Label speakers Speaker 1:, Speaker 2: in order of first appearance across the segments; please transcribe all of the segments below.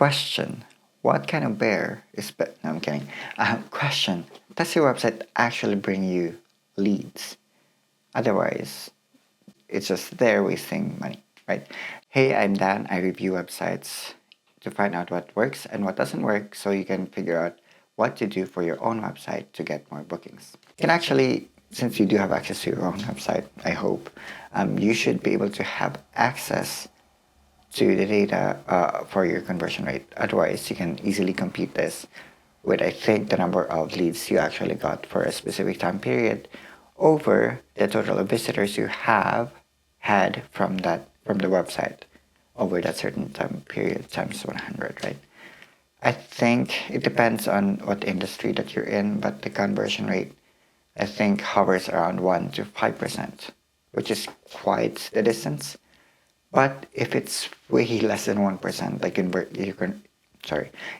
Speaker 1: Question: what kind of bear is no, I'm kidding. Question: does your website actually bring you leads? Otherwise, it's just there wasting money, right? Hey, I'm Dan. I review websites to find out what works and what doesn't work so you can figure out what to do for your own website to get more bookings. You can actually, since you do have access to your own website, I hope, you should be able to have access to the data for your conversion rate. Otherwise, you can easily compute this with, I think, the number of leads you actually got for a specific time period over the total of visitors you have had from the website over that certain time period times 100, right? I think it depends on what industry that you're in, but the conversion rate, I think, hovers around 1 to 5%, which is quite the distance. But if it's way less than 1%, like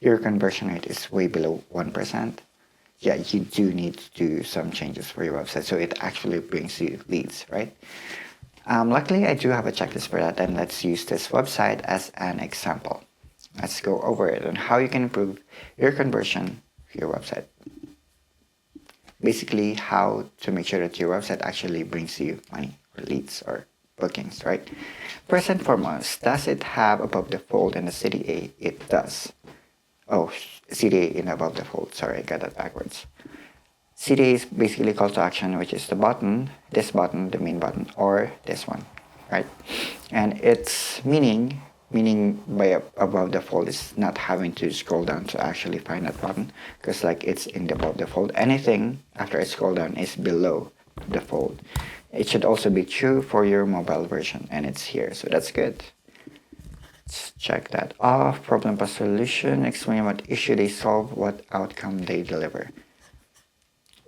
Speaker 1: your conversion rate is way below 1%, yeah, you do need to do some changes for your website so it actually brings you leads, right? Luckily, I do have a checklist for that, and let's use this website as an example. Let's go over it and how you can improve your conversion for your website. Basically, how to make sure that your website actually brings you money or leads or bookings, right? First and foremost, does it have above the fold and a CTA? It does. Oh, CTA in above the fold. Sorry, I got that backwards. CTA is basically call to action, which is the button, this button, the main button, or this one, right? And its meaning by above the fold is not having to scroll down to actually find that button, because like it's in the above the fold. Anything after I scroll down is below the fold. It should also be true for your mobile version, and it's here, so that's good. Let's check that off. Problem plus solution, explain what issue they solve, what outcome they deliver.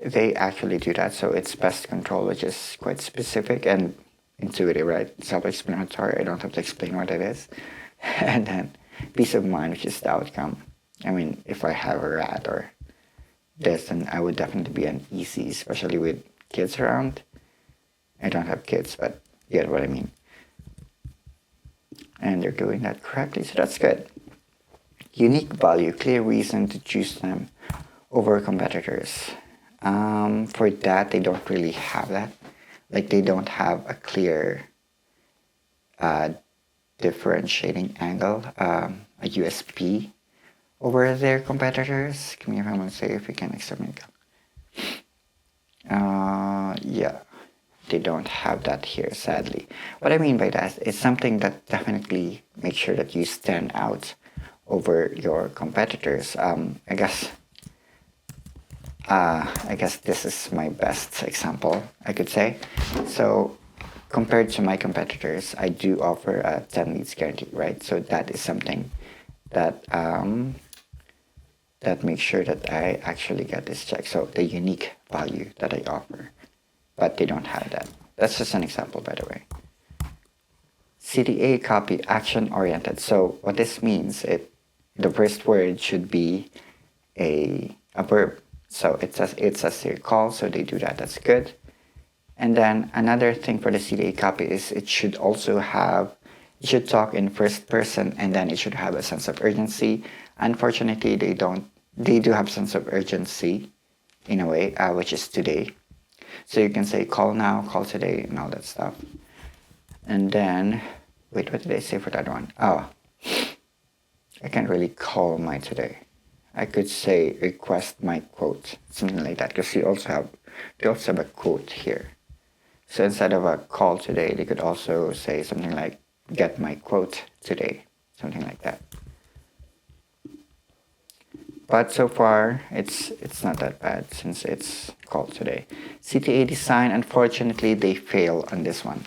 Speaker 1: They actually do that, so it's pest control, which is quite specific and intuitive, right? Self-explanatory. I don't have to explain what it is. And then peace of mind, which is the outcome. I mean, if I have a rat or this, then I would definitely be uneasy, especially with kids around. I don't have kids, but you get what I mean. And they're doing that correctly, so that's good. Unique value, clear reason to choose them over competitors. For that, they don't really have that. Like, they don't have a clear differentiating angle, a USP over their competitors. Give me a moment to say if we can examine it. Yeah, they don't have that here, sadly. What I mean by that is something that definitely makes sure that you stand out over your competitors. I guess this is my best example, I could say. So compared to my competitors, I do offer a 10 leads guarantee, right? So that is something that that makes sure that I actually get this check. So the unique value that I offer, but they don't have that. That's just an example, by the way. CTA copy, action oriented. So what this means, the first word should be a verb. So it says here call, so they do that. That's good. And then another thing for the CTA copy is it should talk in first person, and then it should have a sense of urgency. Unfortunately, they don't. They do have sense of urgency in a way, which is today. So you can say call now, call today, and all that stuff. And then, wait, what did I say for that one? Oh, I can't really call my today. I could say request my quote, something like that, because they also have a quote here. So instead of a call today, they could also say something like get my quote today, something like that. But so far, it's not that bad since it's called today. CTA design, unfortunately, they fail on this one.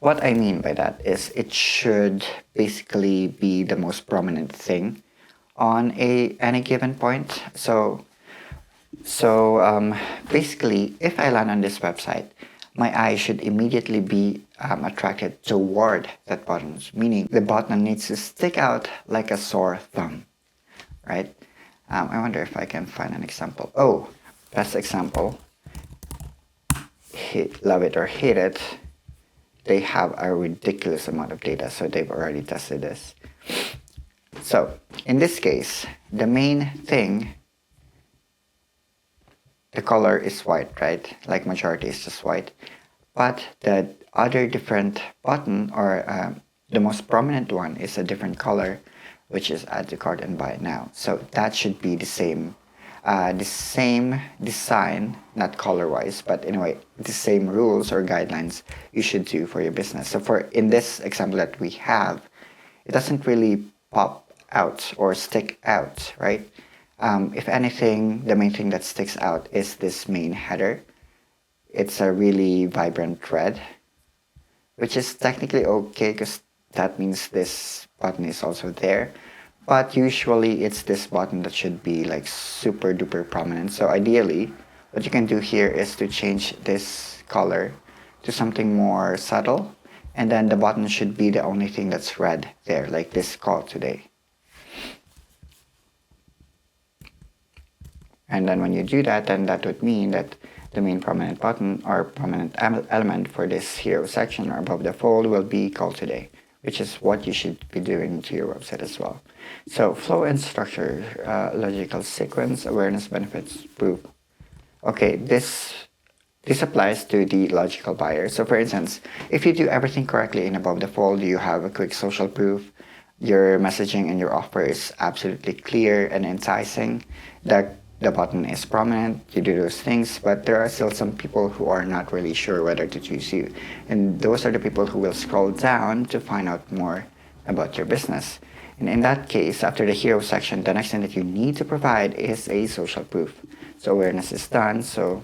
Speaker 1: What I mean by that is it should basically be the most prominent thing on any given point. So basically, if I land on this website, my eye should immediately be attracted toward that button, meaning the button needs to stick out like a sore thumb, right? I wonder if I can find an example. Oh, best example. Love it or hate it, they have a ridiculous amount of data, so they've already tested this. So in this case, the main thing, the color is white, right? Like majority is just white. But the other different button, or the most prominent one, is a different color, which is add to cart and buy now. So that should be the same design, not color-wise, but anyway, the same rules or guidelines you should do for your business. So for in this example that we have, it doesn't really pop out or stick out, right? If anything, the main thing that sticks out is this main header. It's a really vibrant red, which is technically okay because that means this button is also there. But usually it's this button that should be like super duper prominent. So ideally, what you can do here is to change this color to something more subtle. And then the button should be the only thing that's red there, like this call today. And then when you do that, then that would mean that the main prominent button or prominent element for this hero section or above the fold will be call today, which is what you should be doing to your website as well. So flow and structure, logical sequence, awareness, benefits, proof. Okay, this applies to the logical buyer. So for instance, if you do everything correctly in above the fold, you have a quick social proof, your messaging and your offer is absolutely clear and enticing, the button is prominent, you do those things, but there are still some people who are not really sure whether to choose you. And those are the people who will scroll down to find out more about your business. And in that case, after the hero section, the next thing that you need to provide is a social proof. So awareness is done, so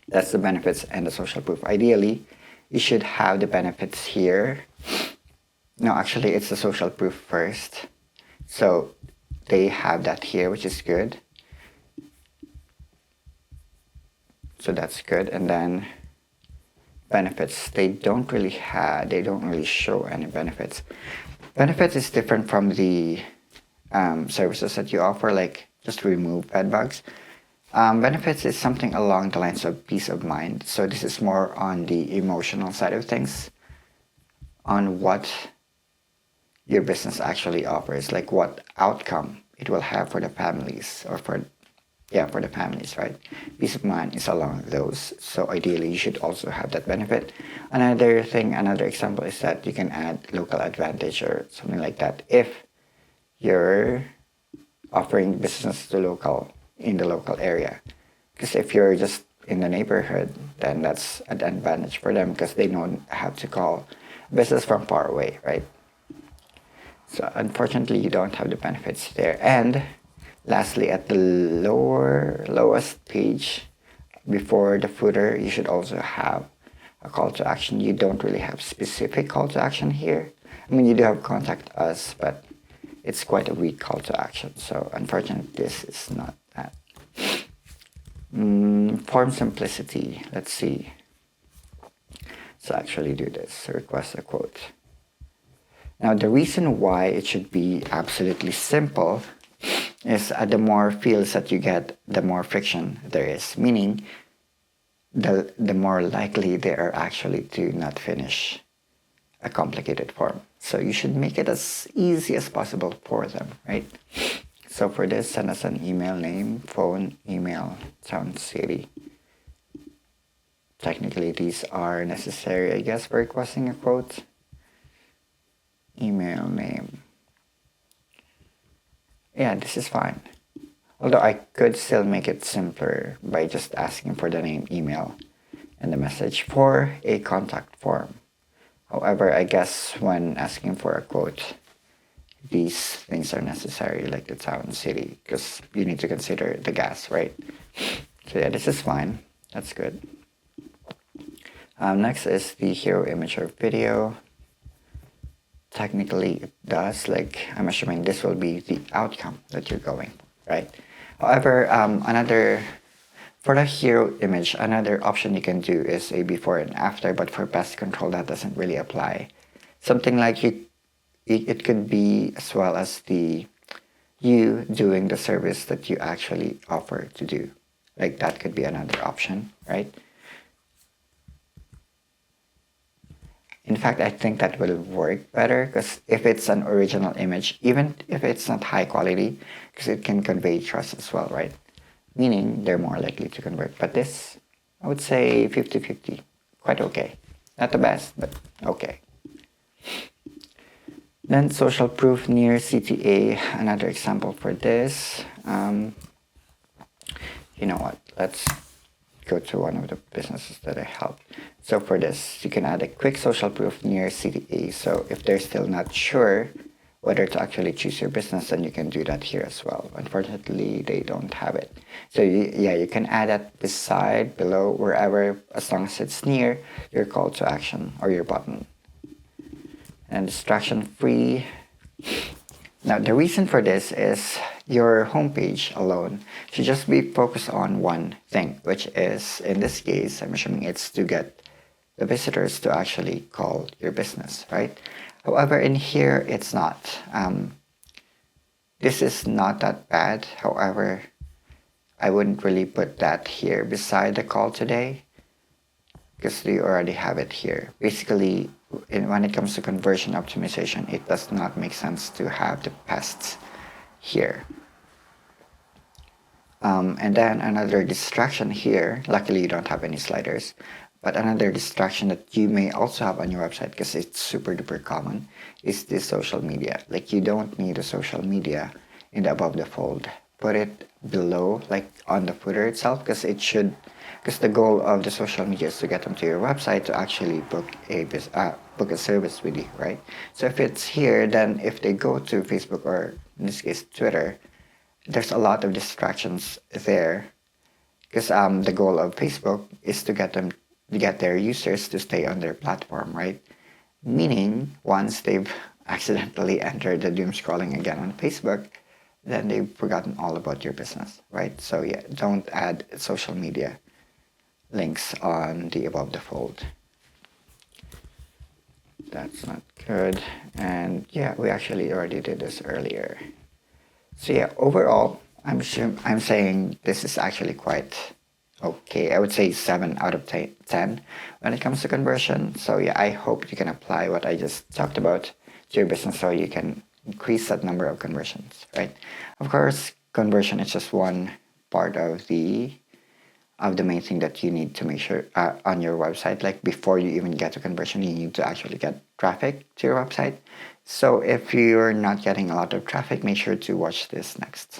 Speaker 1: that's the benefits and the social proof. Ideally, you should have the benefits here. No, actually, it's the social proof first. So they have that here, which is good. So that's good. And then benefits, they don't really show any benefits. Benefits is different from the services that you offer, like just remove bed bugs. Benefits is something along the lines of peace of mind. So this is more on the emotional side of things, on what your business actually offers, like what outcome it will have for the families or for the families, right? Peace of mind is along those. So ideally, you should also have that benefit. Another example is that you can add local advantage or something like that if you're offering business to in the local area. Because if you're just in the neighborhood, then that's an advantage for them because they don't have to call business from far away, right? So unfortunately, you don't have the benefits there. And lastly, at the lowest page before the footer, you should also have a call to action. You don't really have specific call to action here. I mean, you do have contact us, but it's quite a weak call to action. So unfortunately, this is not that. Form simplicity. Let's see. Let's actually do this. Request a quote. Now, the reason why it should be absolutely simple is the more fields that you get, the more friction there is. Meaning, the more likely they are actually to not finish a complicated form. So you should make it as easy as possible for them, right? So for this, send us an email, name, phone, email, town, city. Technically, these are necessary, I guess, for requesting a quote. Email, name. Yeah, this is fine. Although I could still make it simpler by just asking for the name, email, and the message for a contact form. However, I guess when asking for a quote, these things are necessary, like the town, city, because you need to consider the gas, right? So yeah, this is fine. That's good. Next is the hero image or video. Technically, it does, like I'm assuming this will be the outcome that you're going for, right? However, for the hero image, another option you can do is a before and after, but for pest control, that doesn't really apply. Something like it could be as well as you doing the service that you actually offer to do. Like that could be another option, right? In fact, I think that will work better because if it's an original image, even if it's not high quality, because it can convey trust as well, right? Meaning they're more likely to convert. But this, I would say 50-50, quite okay. Not the best, but okay. Then social proof near CTA, another example for this. You know what? Let's go to one of the businesses that I helped. So for this, you can add a quick social proof near CTA. So if they're still not sure whether to actually choose your business, then you can do that here as well. Unfortunately, they don't have it. So yeah, you can add that beside, below, wherever, as long as it's near your call to action or your button. And distraction free. Now, the reason for this is your homepage alone should just be focused on one thing, which is, in this case, I'm assuming it's to get the visitors to actually call your business, right? However, in here, it's not. This is not that bad. However, I wouldn't really put that here beside the call today because you already have it here. Basically, when it comes to conversion optimization, it does not make sense to have the pests here. And then another distraction here, luckily you don't have any sliders, but another distraction that you may also have on your website because it's super duper common is this social media. Like you don't need a social media in the above the fold. Put it below, like on the footer itself, because the goal of the social media is to get them to your website to actually book a service with you, right? So if it's here, then if they go to Facebook or in this case Twitter, there's a lot of distractions there because the goal of Facebook is to get their users to stay on their platform, right? Meaning once they've accidentally entered the doom scrolling again on Facebook, then they've forgotten all about your business, right? So yeah, don't add social media links on the above the fold. That's not good. And yeah, we actually already did this earlier. So yeah, overall, I'm saying this is actually quite okay. I would say 7 out of 10 when it comes to conversion. So yeah, I hope you can apply what I just talked about to your business so you can increase that number of conversions, right? Of course, conversion is just one part of the main thing that you need to make sure on your website. Like before you even get to conversion, you need to actually get traffic to your website. So if you're not getting a lot of traffic, make sure to watch this next.